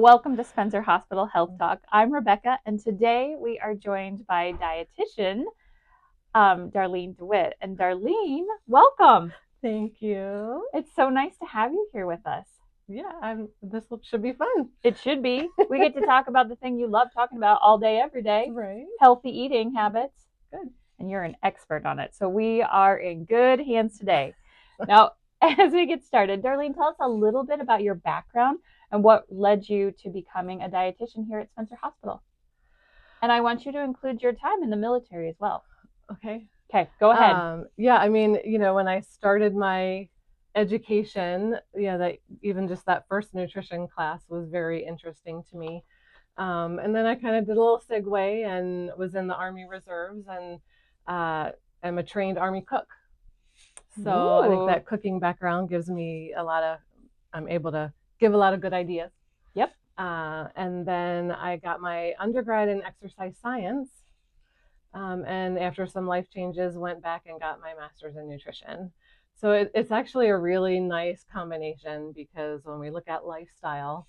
Welcome to Spencer Hospital Health Talk. I'm Rebecca, and today we are joined by dietitian Darlene DeWitt. And Darlene, welcome. Thank you. It's so nice to have you here with us. Yeah, this should be fun. It should be. We get to talk about the thing you love talking about all day, every day. Right. Healthy eating habits. Good. And you're an expert on it. So we are in good hands today. Now, as we get started, Darlene, tell us a little bit about your background and what led you to becoming a dietitian here at Spencer Hospital. And I want you to include your time in the military as well. Okay. Okay, go ahead. Yeah, I mean, when I started my education, that even just that first nutrition class was very interesting to me. And then I kind of did a little segue and was in the Army Reserves, and I'm a trained Army cook. So I think that cooking background gives me I'm able to give a lot of good ideas. Yep. And then I got my undergrad in exercise science. And after some life changes, went back and got my master's in nutrition. So it's actually a really nice combination, because when we look at lifestyle,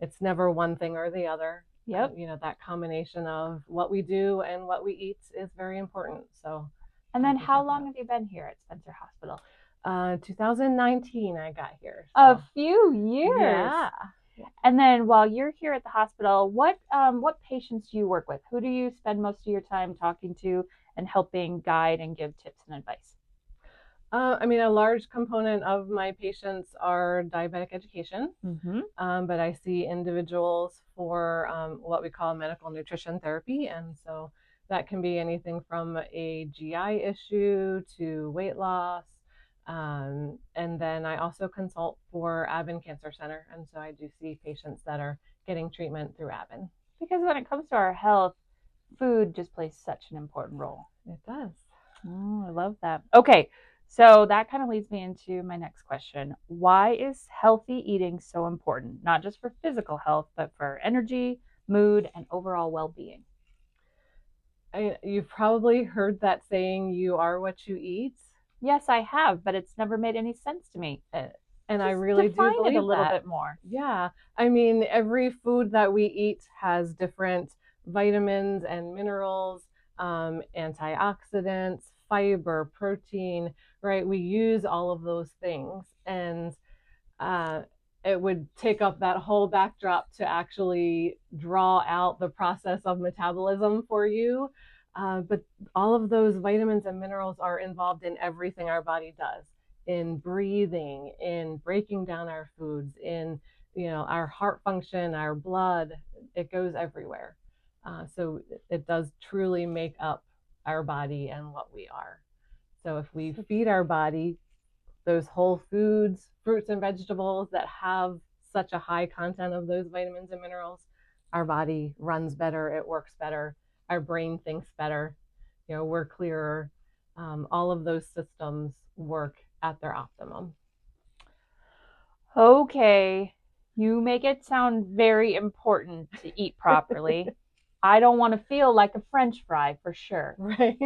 it's never one thing or the other. Yep. That combination of what we do and what we eat is very important. So. And then how long have you been here at Spencer Hospital? 2019 I got here. So. A few years. Yeah. And then while you're here at the hospital, what patients do you work with? Who do you spend most of your time talking to and helping guide and give tips and advice? I mean, a large component of my patients are diabetic education, but I see individuals for what we call medical nutrition therapy. And so that can be anything from a GI issue to weight loss. And then I also consult for Aben Cancer Center. And so I do see patients that are getting treatment through Aben. Because when it comes to our health, food just plays such an important role. It does. Oh, I love that. Okay, so that kind of leads me into my next question. Why is healthy eating so important? Not just for physical health, but for energy, mood, and overall well-being. You've probably heard that saying, you are what you eat. Yes, I have, but it's never made any sense to me. And I really do believe it a little bit more. Yeah. I mean, every food that we eat has different vitamins and minerals, antioxidants, fiber, protein, right? We use all of those things. And it would take up that whole backdrop to actually draw out the process of metabolism for you. But all of those vitamins and minerals are involved in everything our body does, in breathing, in breaking down our foods, in our heart function, our blood. It goes everywhere. So it does truly make up our body and what we are. So if we feed our body those whole foods, fruits and vegetables that have such a high content of those vitamins and minerals, our body runs better, it works better, our brain thinks better, we're clearer. All of those systems work at their optimum. Okay, you make it sound very important to eat properly. I don't want to feel like a French fry for sure. Right.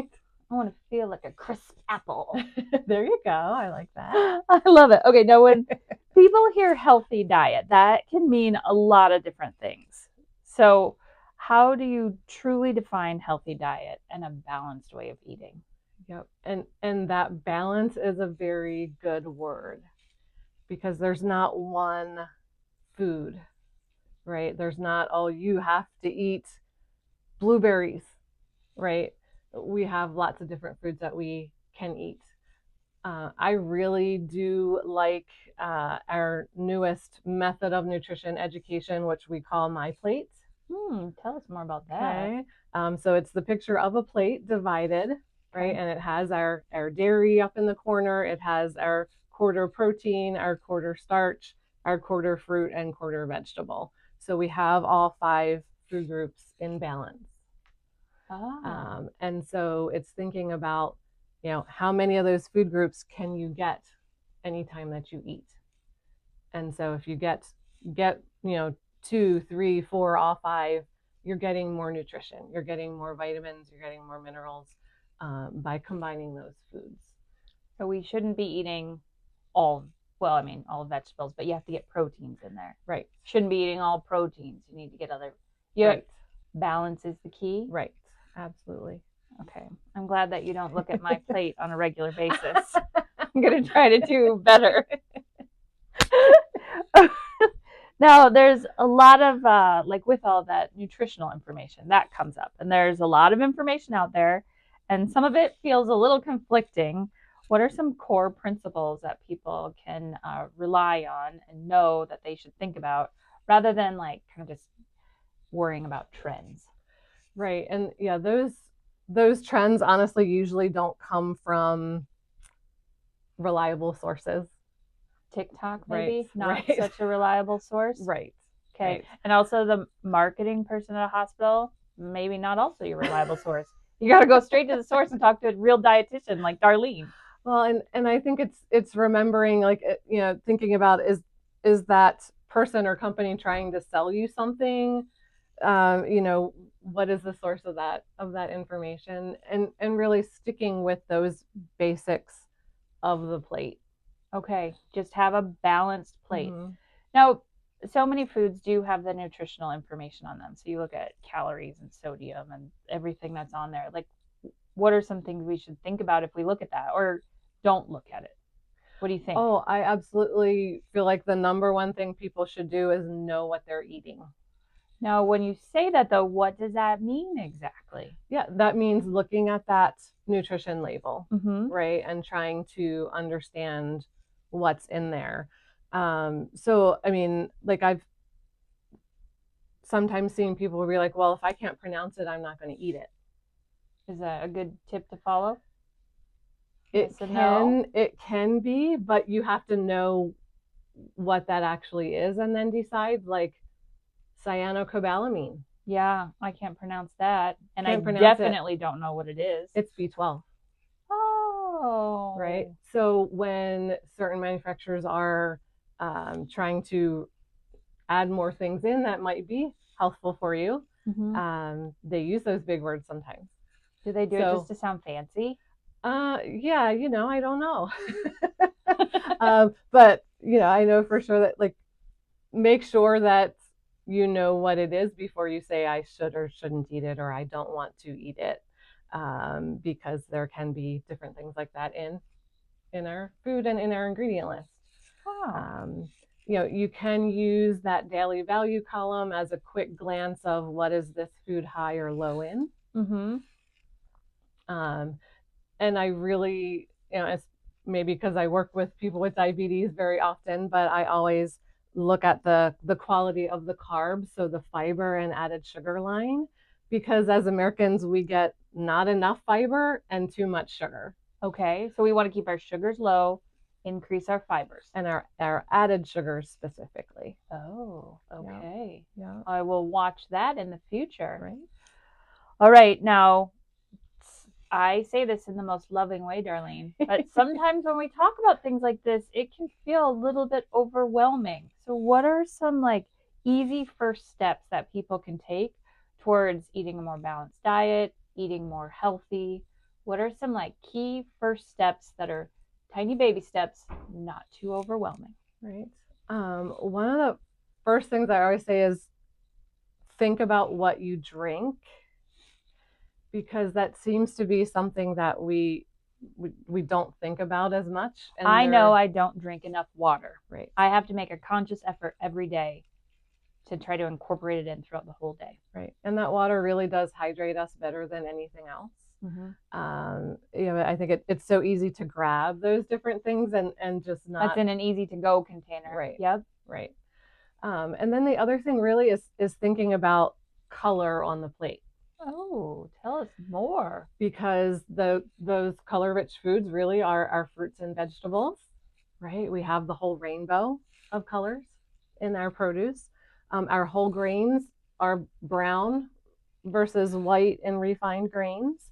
I want to feel like a crisp apple. There you go. I like that. I love it. Okay, now when people hear healthy diet, that can mean a lot of different things. So how do you truly define healthy diet and a balanced way of eating? Yep. And that balance is a very good word, because there's not one food, right? There's not, oh, you have to eat blueberries, right? We have lots of different foods that we can eat. I really do like our newest method of nutrition education, which we call My Plate. Tell us more about that. Okay. So it's the picture of a plate divided, right? And it has our dairy up in the corner. It has our quarter protein, our quarter starch, our quarter fruit, and quarter vegetable. So we have all 5 food groups in balance. And so it's thinking about, how many of those food groups can you get anytime that you eat? And so if you get 2, 3, 4, all 5, you're getting more nutrition, you're getting more vitamins, you're getting more minerals by combining those foods. So we shouldn't be eating all well, I mean, all vegetables, but you have to get proteins in there. Right. Shouldn't be eating all proteins. You need to get other, yeah, Right. balance is the key. Right. Absolutely. Okay. I'm glad that you don't look at my plate on a regular basis. I'm going to try to do better. Now, there's a lot of, like with all that nutritional information that comes up, and there's a lot of information out there, and some of it feels a little conflicting. What are some core principles that people can rely on and know that they should think about rather than like kind of just worrying about trends? Right. And yeah, those trends honestly usually don't come from reliable sources. TikTok, maybe Right, not right. such a reliable source. Right. Okay. Right. And also the marketing person at a hospital, maybe not also your reliable source. You got to go straight to the source and talk to a real dietitian like Darlene. Well, and I think it's remembering, like, you know, thinking about is that person or company trying to sell you something? You know, what is the source of that information, and really sticking with those basics of the plate. Okay, just have a balanced plate. Mm-hmm. Now, so many foods do have the nutritional information on them. So you look at calories and sodium and everything that's on there. Like, what are some things we should think about if we look at that or don't look at it? What do you think? Oh, I absolutely feel like the number one thing people should do is know what they're eating. Now, when you say that, though, what does that mean exactly? Yeah, that means looking at that nutrition label, Mm-hmm. right, and trying to understand what's in there. So, I mean, like, I've sometimes seen people be like, well, if I can't pronounce it, I'm not going to eat it. Is that a good tip to follow? It can be, but you have to know what that actually is and then decide, like cyanocobalamin. Yeah, I can't pronounce that. And Can't I pronounce definitely don't know what it is. It's B12. Oh. Right. So when certain manufacturers are trying to add more things in that might be healthful for you, they use those big words sometimes. Do they do it just to sound fancy? Yeah, you know, I don't know. But, you know, I know for sure that, like, make sure that you know what it is before you say I should or shouldn't eat it, or I don't want to eat it, because there can be different things like that in our food and in our ingredient list. Wow. You know, you can use that daily value column as a quick glance of what is this food high or low in. And I really, you know, it's maybe because I work with people with diabetes very often, but I always look at the quality of the carbs, so the fiber and added sugar line, because as Americans, we get not enough fiber and too much sugar. Okay, so we want to keep our sugars low, increase our fibers. And our added sugars specifically. Oh, okay. Yeah. I will watch that in the future. Right. All right, now, I say this in the most loving way, Darlene, but sometimes when we talk about things like this, it can feel a little bit overwhelming. So what are some like easy first steps that people can take towards eating a more balanced diet, eating more healthy? What are some like key first steps that are tiny baby steps, not too overwhelming? Right. One of the first things I always say is think about what you drink, because that seems to be something that we don't think about as much. And I know I don't drink enough water. Right. I have to make a conscious effort every day to try to incorporate it in throughout the whole day. Right. And that water really does hydrate us better than anything else. You know, I think it's so easy to grab those different things and just not. That's in an easy to go container. Right. Yep. Right. And then the other thing really is thinking about color on the plate. Oh, tell us more. Because those color-rich foods really are our fruits and vegetables, right? We have the whole rainbow of colors in our produce. Our whole grains are brown versus white and refined grains.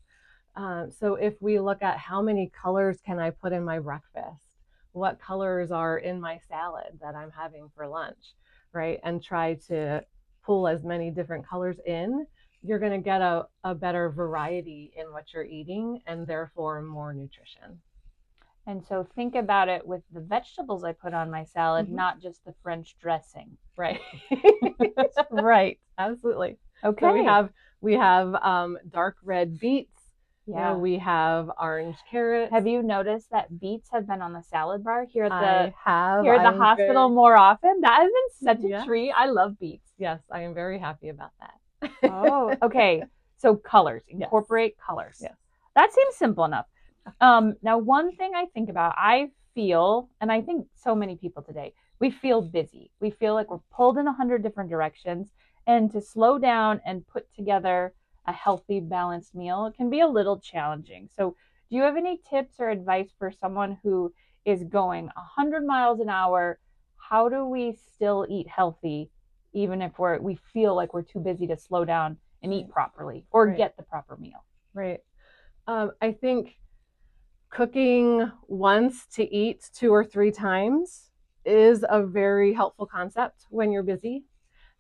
So if we look at how many colors can I put in my breakfast, what colors are in my salad that I'm having for lunch, right? And try to pull as many different colors in, you're going to get a better variety in what you're eating and therefore more nutrition. And so think about it with the vegetables I put on my salad, not just the French dressing. Right. Right. Absolutely. Okay. So we have dark red beets. Yeah. We have orange carrots. Have you noticed that beets have been on the salad bar here at I have. Here at the hospital more often? That has been such a treat. I love beets. Yes, I am very happy about that. Oh, okay. So colors, incorporate colors. Yes. That seems simple enough. Now, one thing I think about, I feel, and I think so many people today, we feel busy. We feel like we're pulled in 100 different directions, and to slow down and put together a healthy, balanced meal, it can be a little challenging. So, do you have any tips or advice for someone who is going 100 miles an hour? How do we still eat healthy, even if we feel like we're too busy to slow down and eat properly or get the proper meal? Right. I think cooking once to eat 2 or 3 times is a very helpful concept when you're busy.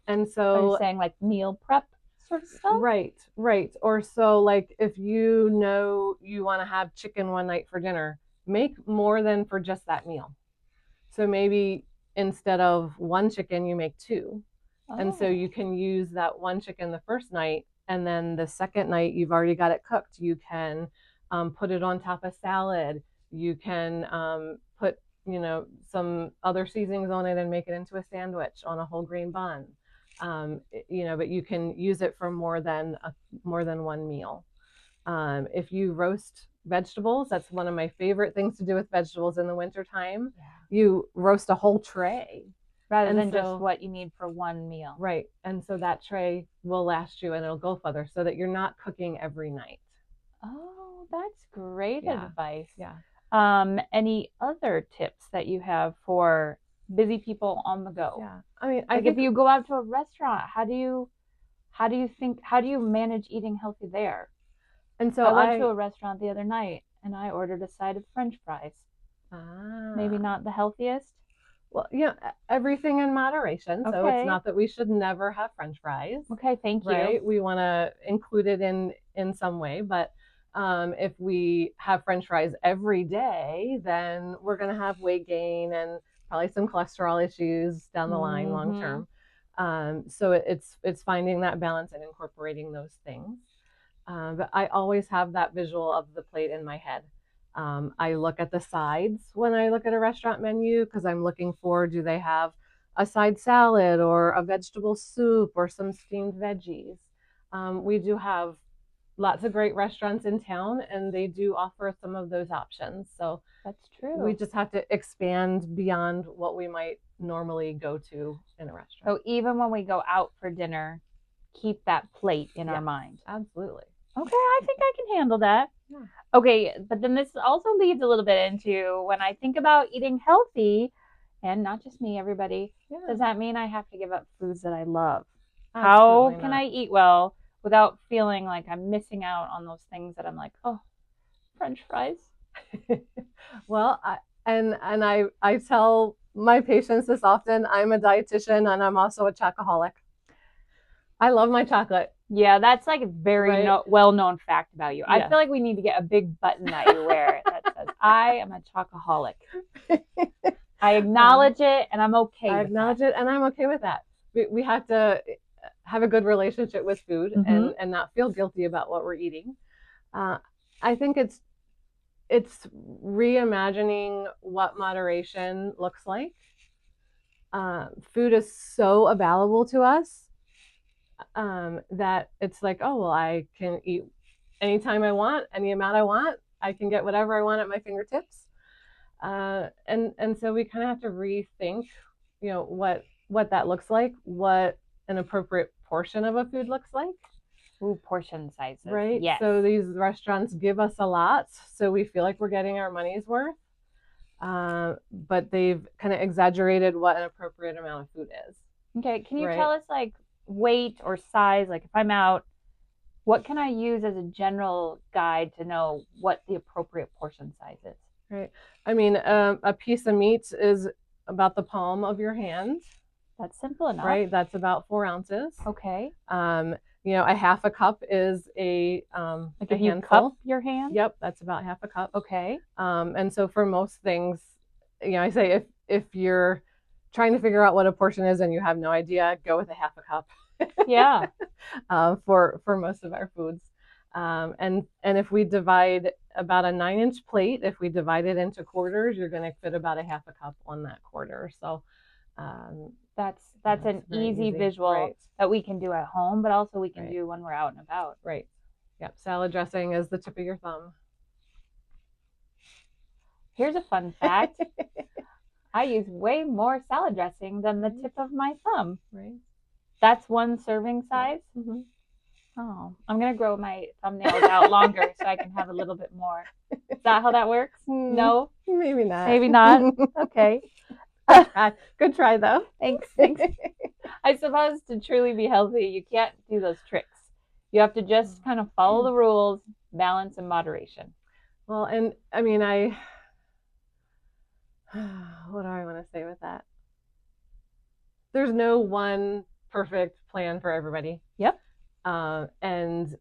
And so are you saying like meal prep sort of stuff? Right. Or so like if you know you want to have chicken one night for dinner, make more than for just that meal. So maybe instead of 1 chicken, you make 2. And so you can use that 1 chicken the first night, and then the second night you've already got it cooked. You can put it on top of salad. You can put, some other seasonings on it and make it into a sandwich on a whole grain bun. But you can use it for more than 1 meal. If you roast vegetables, that's one of my favorite things to do with vegetables in the wintertime. You roast a whole tray. Rather than just what you need for 1 meal. Right. And so that tray will last you and it'll go further so that you're not cooking every night. Oh, that's great advice. Yeah. Any other tips that you have for busy people on the go? Yeah. I mean, I think if you go out to a restaurant, how do you manage eating healthy there? And so I went to a restaurant the other night and I ordered a side of French fries. Maybe not the healthiest. Well, everything in moderation. So it's not that we should never have French fries. Okay, thank you. Right? We want to include it in some way, but if we have French fries every day, then we're going to have weight gain and probably some cholesterol issues down the line long term. So it's finding that balance and incorporating those things. But I always have that visual of the plate in my head. I look at the sides when I look at a restaurant menu because I'm looking for, do they have a side salad or a vegetable soup or some steamed veggies? We do have lots of great restaurants in town and they do offer some of those options. So that's true. We just have to expand beyond what we might normally go to in a restaurant. So even when we go out for dinner, keep that plate in our mind. Absolutely. Okay, I think I can handle that. Yeah. Okay, but then this also leads a little bit into when I think about eating healthy, and not just me, everybody, does that mean I have to give up foods that I love? How can I eat well without feeling like I'm missing out on those things that I'm like, oh, French fries? Well, I tell my patients this often. I'm a dietitian and I'm also a chocoholic. I love my chocolate. Yeah, that's like a very well-known fact about you. I feel like we need to get a big button that you wear that says, I am a chocoholic. I acknowledge it and I'm okay with it. I acknowledge it and I'm okay with that. We have to have a good relationship with food and not feel guilty about what we're eating. I think it's reimagining what moderation looks like. Food is so available to us that it's like, oh, well, I can eat anytime I want, any amount I want. I can get whatever I want at my fingertips. And so we kind of have to rethink, what that looks like, what an appropriate portion of a food looks like. Ooh, portion sizes. Right? Yes. So these restaurants give us a lot, so we feel like we're getting our money's worth. But they've kind of exaggerated what an appropriate amount of food is. Okay, can you tell us like weight or size? Like if I'm out, what can I use as a general guide to know what the appropriate portion size is? Right. I mean, a piece of meat is about the palm of your hand. That's simple enough. Right. That's about 4 ounces. Okay. a half a cup is Like a if you handful. cup your hand? Yep, that's about half a cup. Okay. And so for most things, I say if you're trying to figure out what a portion is and you have no idea, go with a half a cup. Yeah. For most of our foods. And if we divide about a 9-inch plate, if we divide it into quarters, you're going to fit about a half a cup on that quarter. So that's an easy visual right. that we can do at home, but also we can right. do when we're out and about. Right. Yep. Salad dressing is the tip of your thumb. Here's a fun fact. I use way more salad dressing than the tip of my thumb. Right. That's one serving size. Yeah. Mm-hmm. Oh, I'm going to grow my thumbnails out longer so I can have a little bit more. Is that how that works? No? Maybe not. Maybe not? Okay. Good try, though. Thanks. I suppose to truly be healthy, you can't do those tricks. You have to just kind of follow the rules, balance and moderation. Well, and I mean, what do I want to say with that? There's no one perfect plan for everybody. Yep. And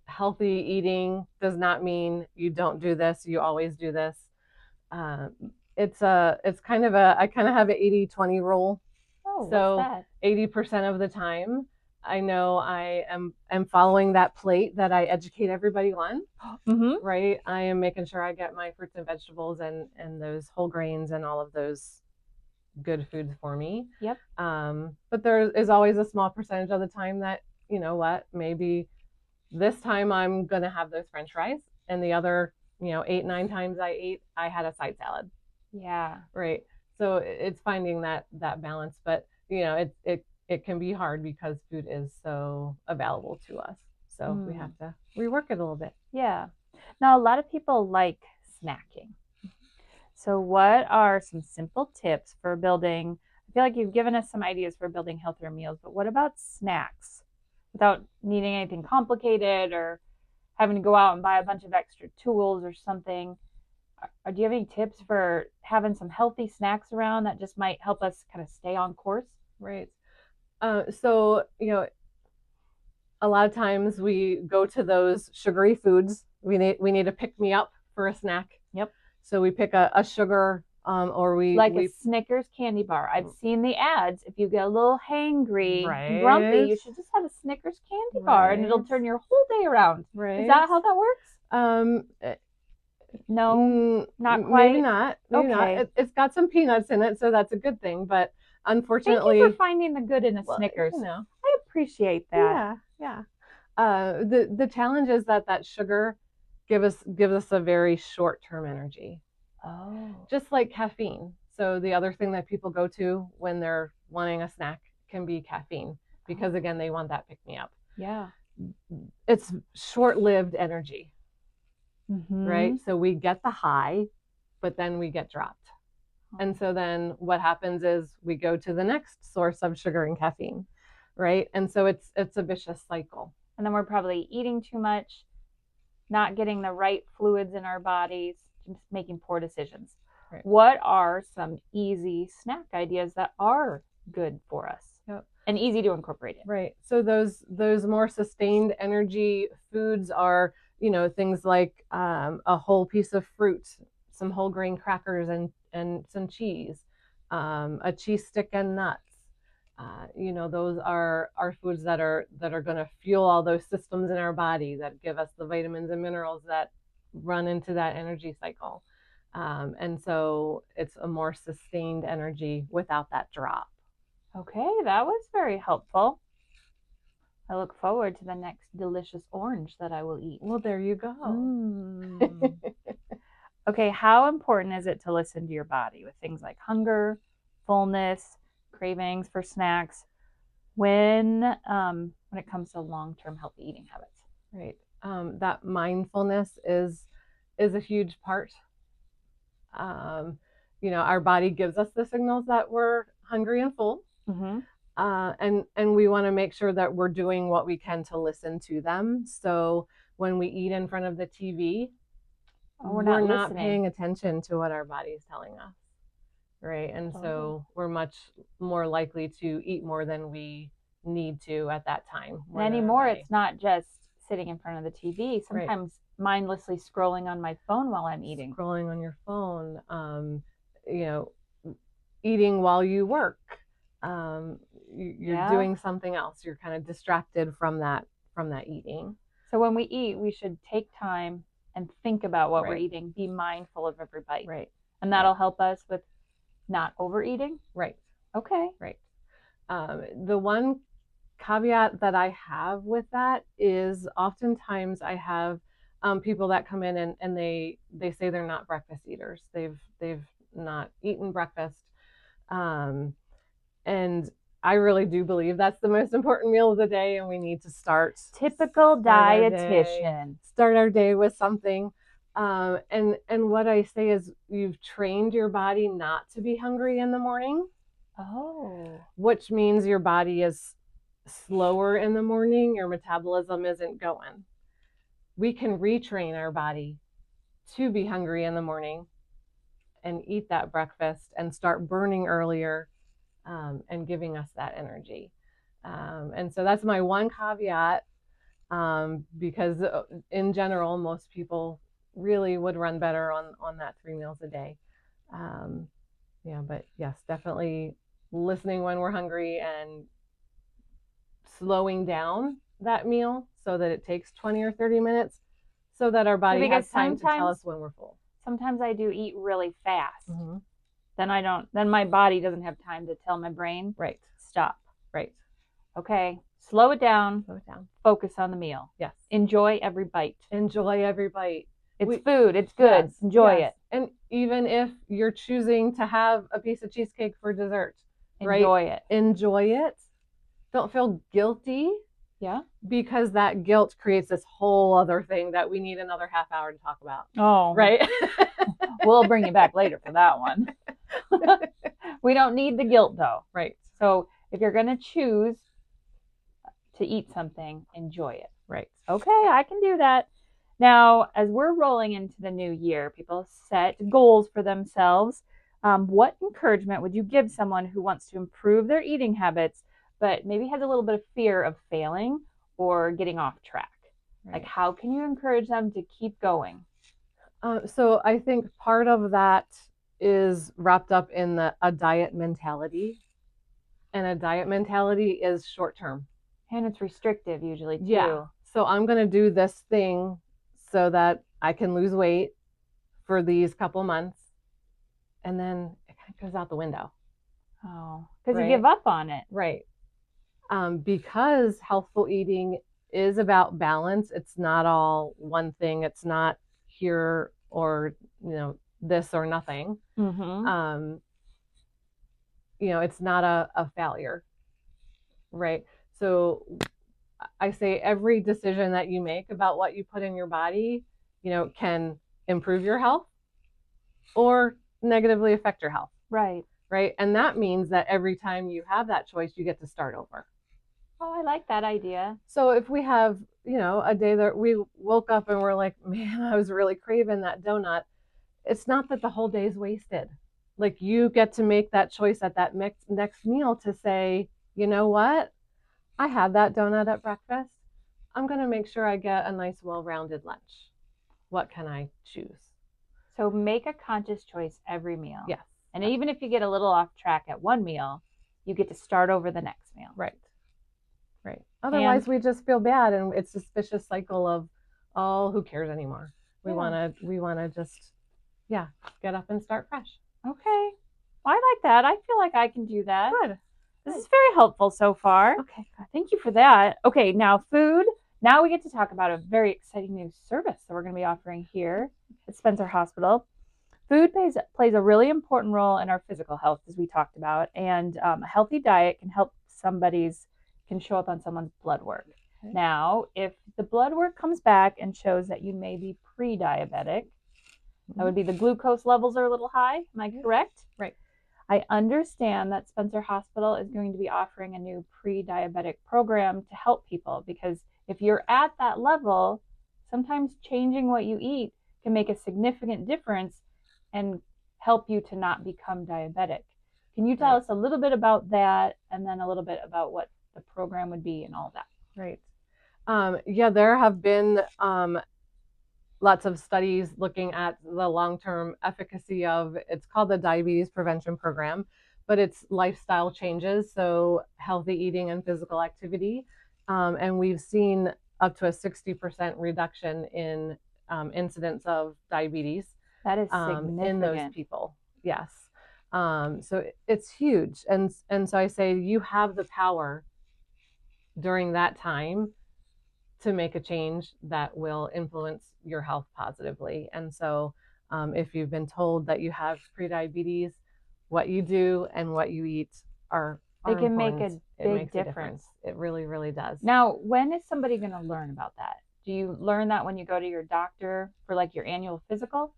healthy eating does not mean you don't do this, you always do this. It's kind of I kind of have an 80-20 rule. Oh, so what's that? 80% of the time, I know I am following that plate that I educate everybody on. Mm-hmm. Right? I am making sure I get my fruits and vegetables and those whole grains and all of those good foods for me. Yep. But there is always a small percentage of the time that, maybe this time I'm going to have those French fries, and the other, 8-9 times I had a side salad. Yeah. Right. So it's finding that balance, but it can be hard because food is so available to us. So we have to rework it a little bit. Yeah. Now, a lot of people like snacking. So what are some simple tips for building? I feel like you've given us some ideas for building healthier meals, but what about snacks without needing anything complicated or having to go out and buy a bunch of extra tools or something? Do you have any tips for having some healthy snacks around that just might help us kind of stay on course? Right. So, a lot of times we go to those sugary foods. We need a pick me up for a snack. Yep. So we pick a sugar, or a Snickers candy bar. I've seen the ads. If you get a little hangry, and grumpy, you should just have a Snickers candy bar, and it'll turn your whole day around. Right. Is that how that works? No, not quite. Maybe not. Maybe not. It's got some peanuts in it, so that's a good thing. But unfortunately, thank you for finding the good in a Snickers. I appreciate that. Yeah. The challenge is that sugar gives us a very short-term energy. Oh. Just like caffeine. So the other thing that people go to when they're wanting a snack can be caffeine, because again, they want that pick-me-up. Yeah. It's short-lived energy. Mm-hmm. Right? So we get the high, but then we get dropped. And so then what happens is we go to the next source of sugar and caffeine, right? And so it's a vicious cycle. And then we're probably eating too much, not getting the right fluids in our bodies, just making poor decisions. Right. What are some easy snack ideas that are good for us? Yep. And easy to incorporate in? Right. So those more sustained energy foods are, things like a whole piece of fruit, some whole grain crackers and some cheese, a cheese stick and nuts. Those are foods that are going to fuel all those systems in our body that give us the vitamins and minerals that run into that energy cycle. And so it's a more sustained energy without that drop. Okay, that was very helpful. I look forward to the next delicious orange that I will eat. Well, there you go. Okay, how important is it to listen to your body with things like hunger, fullness, cravings for snacks when it comes to long-term healthy eating habits? Right. That mindfulness is a huge part. Our body gives us the signals that we're hungry and full. Mm-hmm. And we want to make sure that we're doing what we can to listen to them. So when we eat in front of the TV, we're not paying attention to what our body is telling us, right? And so we're much more likely to eat more than we need to at that time. And anymore, it's not just sitting in front of the TV. Sometimes mindlessly scrolling on my phone while I'm eating. Scrolling on your phone, eating while you work. You're doing something else. You're kind of distracted from that eating. So when we eat, we should take time and think about what we're eating. Be mindful of every bite. Right. And that'll help us with not overeating. Right. Okay. Right. The one caveat that I have with that is oftentimes I have people that come in and they say they're not breakfast eaters. They've not eaten breakfast. And I really do believe that's the most important meal of the day, and we need to start. Typical dietitian. Start our day with something. And what I say is you've trained your body not to be hungry in the morning. Oh. Which means your body is slower in the morning, your metabolism isn't going. We can retrain our body to be hungry in the morning and eat that breakfast and start burning earlier, and giving us that energy. And so that's my one caveat, because in general, most people really would run better on that 3 meals a day. But yes, definitely listening when we're hungry and slowing down that meal so that it takes 20 or 30 minutes so that our body has time to tell us when we're full. Sometimes I do eat really fast. Mm-hmm. Then my body doesn't have time to tell my brain, stop. Right. Okay. Slow it down. Focus on the meal. Yes. Enjoy every bite. It's food. It's good. Yes. Enjoy it. And even if you're choosing to have a piece of cheesecake for dessert, enjoy it. Don't feel guilty. Yeah. Because that guilt creates this whole other thing that we need another half hour to talk about. Oh. Right. We'll bring you back later for that one. We don't need the guilt though. Right. So if you're going to choose to eat something, enjoy it. Right. Okay, I can do that. Now, as we're rolling into the new year, people set goals for themselves. What encouragement would you give someone who wants to improve their eating habits, but maybe has a little bit of fear of failing or getting off track? Right. Like, how can you encourage them to keep going? So I think part of that is wrapped up in a diet mentality. And a diet mentality is short term. And it's restrictive usually too. Yeah. So I'm going to do this thing so that I can lose weight for these couple months. And then it kind of goes out the window. Oh, because you give up on it. Right. Because healthful eating is about balance. It's not all one thing. It's not here or, this or nothing. Mm-hmm. It's not a failure. Right. So I say every decision that you make about what you put in your body, can improve your health or negatively affect your health. Right. Right. And that means that every time you have that choice, you get to start over. Oh, I like that idea. So if we have, a day that we woke up and we're like, man, I was really craving that donut. It's not that the whole day is wasted. Like, you get to make that choice at that next meal to say, you know what? I had that donut at breakfast. I'm going to make sure I get a nice, well-rounded lunch. What can I choose? So make a conscious choice every meal. Yes. And even if you get a little off track at one meal, you get to start over the next meal. Right. Otherwise, we just feel bad, and it's this vicious cycle of, oh, who cares anymore? We want to just, get up and start fresh. Okay. Well, I like that. I feel like I can do that. Good. This is very helpful so far. Okay. Thank you for that. Okay, now food. Now we get to talk about a very exciting new service that we're going to be offering here at Spencer Hospital. Food plays a really important role in our physical health, as we talked about, and a healthy diet can show up on someone's blood work. Okay. Now, if the blood work comes back and shows that you may be pre-diabetic, that would be the glucose levels are a little high. Am I correct? Right. I understand that Spencer Hospital is going to be offering a new pre-diabetic program to help people, because if you're at that level, sometimes changing what you eat can make a significant difference and help you to not become diabetic. Can you tell us a little bit about that, and then a little bit about what the program would be and all that. Right. Yeah, there have been lots of studies looking at the long-term efficacy of, it's called the Diabetes Prevention Program, but it's lifestyle changes, so healthy eating and physical activity. And we've seen up to a 60% reduction in incidence of diabetes. That is significant. In those people. Yes. So it's huge. And so I say you have the power during that time to make a change that will influence your health positively. And so if you've been told that you have prediabetes, what you do and what you eat are they can important. Make a big difference. It really, really does. Now, when is somebody going to learn about that? Do you learn that when you go to your doctor for like your annual physical?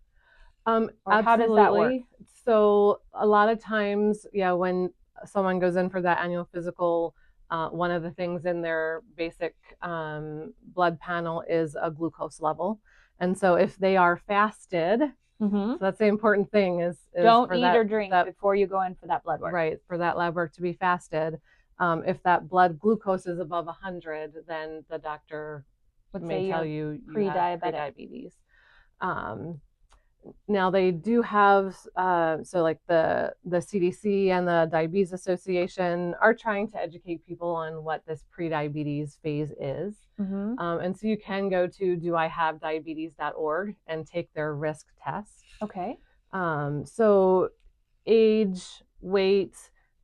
Or absolutely. How does that work? So a lot of times, yeah, when someone goes in for that annual physical, one of the things in their basic blood panel is a glucose level. And so if they are fasted, so that's the important thing is don't eat or drink before you go in for that blood work. Right, for that lab work to be fasted. If that blood glucose is above 100, then the doctor may tell you have prediabetes. Now they do have, so like the CDC and the Diabetes Association are trying to educate people on what this prediabetes phase is. And so you can go to doihavediabetes.org and take their risk test. Okay. So age, weight,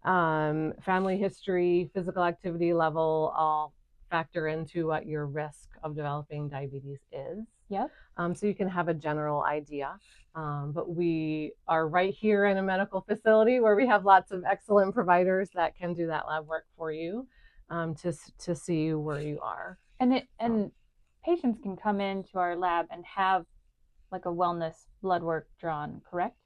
family history, physical activity level all factor into what your risk of developing diabetes is. Yep. So you can have a general idea. But we are right here in a medical facility where we have lots of excellent providers that can do that lab work for you to see where you are. And patients can come into our lab and have like a wellness blood work drawn, correct?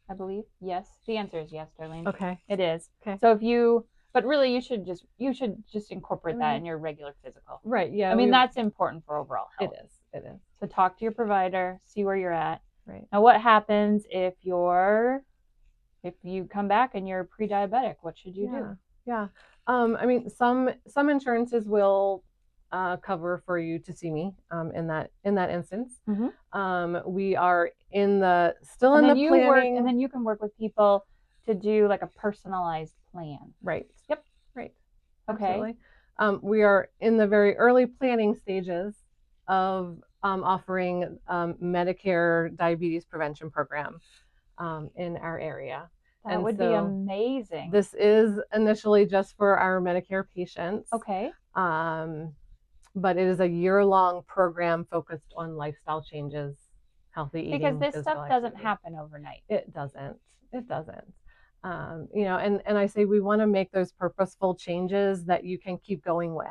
I believe. Yes. The answer is yes, Darlene. Okay. It is. Okay. So but really you should just incorporate that in your regular physical. Right. Yeah. I mean, that's important for overall health. It is. So talk to your provider, see where you're at. Right. Now, what happens if you come back and you're pre-diabetic? What should you do? Yeah. I mean, some insurances will cover for you to see me in that instance. We are still in the planning, and then you can work with people to do like a personalized plan. Right. Yep. Right. Okay. Absolutely. We are in the very early planning stages of offering Medicare diabetes prevention program in our area. That would be amazing. This is initially just for our Medicare patients. Okay. But it is a year-long program focused on lifestyle changes, healthy eating. Because this stuff doesn't happen overnight. It doesn't. And I say we want to make those purposeful changes that you can keep going with.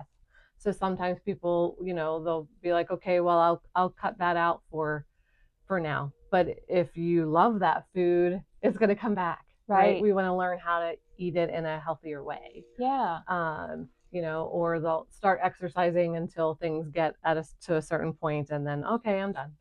So sometimes people, they'll be like, okay, well, I'll cut that out for now. But if you love that food, it's going to come back. Right. We want to learn how to eat it in a healthier way. Yeah. Or they'll start exercising until things get to a certain point and then, okay, I'm done.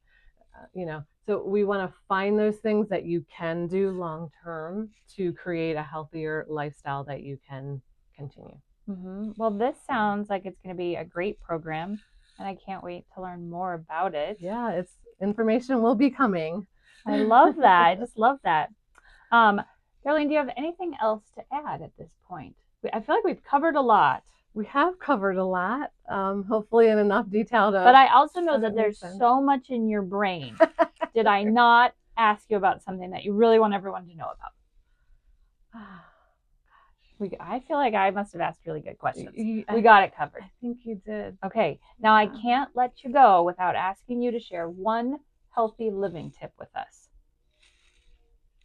So we want to find those things that you can do long term to create a healthier lifestyle that you can continue. Well, this sounds like it's going to be a great program, and I can't wait to learn more about it. Yeah, information will be coming. I love that. I just love that. Darlene, do you have anything else to add at this point? I feel like we've covered a lot. We have covered a lot, hopefully in enough detail to. But I also know that there's so much in your brain. Did I not ask you about something that you really want everyone to know about? I feel like I must have asked really good questions. We got it covered. I think you did. Okay. Now I can't let you go without asking you to share one healthy living tip with us.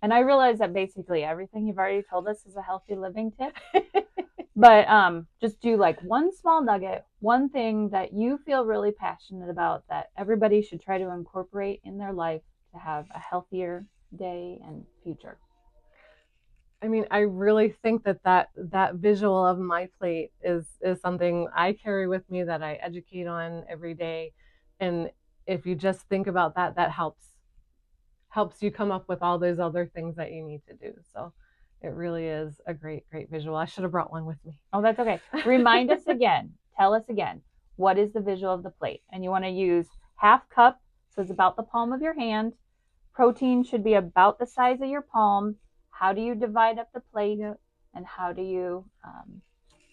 And I realize that basically everything you've already told us is a healthy living tip. But just do like one small nugget, one thing that you feel really passionate about that everybody should try to incorporate in their life to have a healthier day and future. I mean, I really think that visual of my plate is something I carry with me, that I educate on every day. And if you just think about that helps you come up with all those other things that you need to do. So It really is a great, great visual. I should have brought one with me. Oh, that's okay. Remind us again. Tell us again. What is the visual of the plate? And you want to use half cup, so it's about the palm of your hand. Protein should be about the size of your palm. How do you divide up the plate? And how do you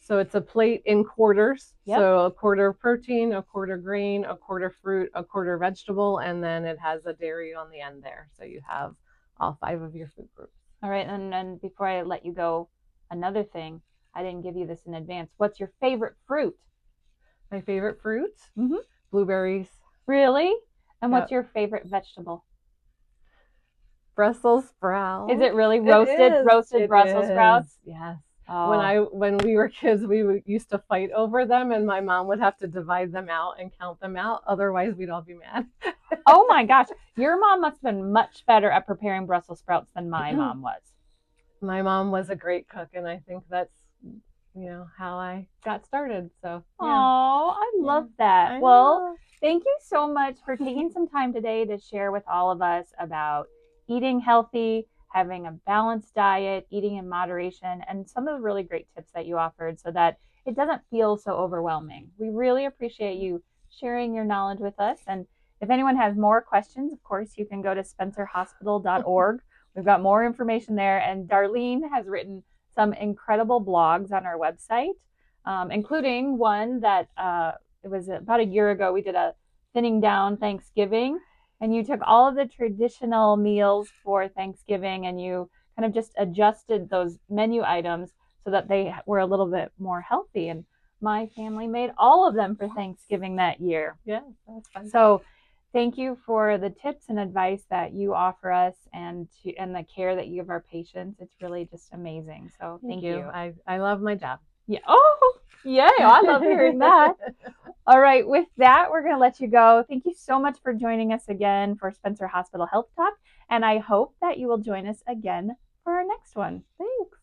So it's a plate in quarters. Yep. So a quarter protein, a quarter grain, a quarter fruit, a quarter vegetable, and then it has a dairy on the end there. So you have all 5 of your food groups. All right, and then before I let you go, another thing, I didn't give you this in advance. What's your favorite fruit? My favorite fruit? Mm-hmm. Blueberries. Really? And Yep. what's your favorite vegetable? Brussels sprouts. Is it really roasted Brussels sprouts? Yes. Oh. When we were kids, we used to fight over them, and my mom would have to divide them out and count them out. Otherwise, we'd all be mad. Oh my gosh, your mom must have been much better at preparing Brussels sprouts than my mom was. My mom was a great cook, and I think that's how I got started. So yeah. Oh, I love that. Well, thank you so much for taking some time today to share with all of us about eating healthy, having a balanced diet, eating in moderation, and some of the really great tips that you offered so that it doesn't feel so overwhelming. We really appreciate you sharing your knowledge with us. And if anyone has more questions, of course, you can go to spencerhospital.org. We've got more information there. And Darlene has written some incredible blogs on our website, including one that it was about a year ago. We did a thinning down Thanksgiving, and you took all of the traditional meals for Thanksgiving and you kind of just adjusted those menu items so that they were a little bit more healthy. And my family made all of them for Thanksgiving that year. Yeah, that's fun. So thank you for the tips and advice that you offer us and the care that you give our patients. It's really just amazing. So thank you. I love my job. Yeah. Oh, yay. I love hearing that. All right. With that, we're going to let you go. Thank you so much for joining us again for Spencer Hospital Health Talk. And I hope that you will join us again for our next one. Thanks.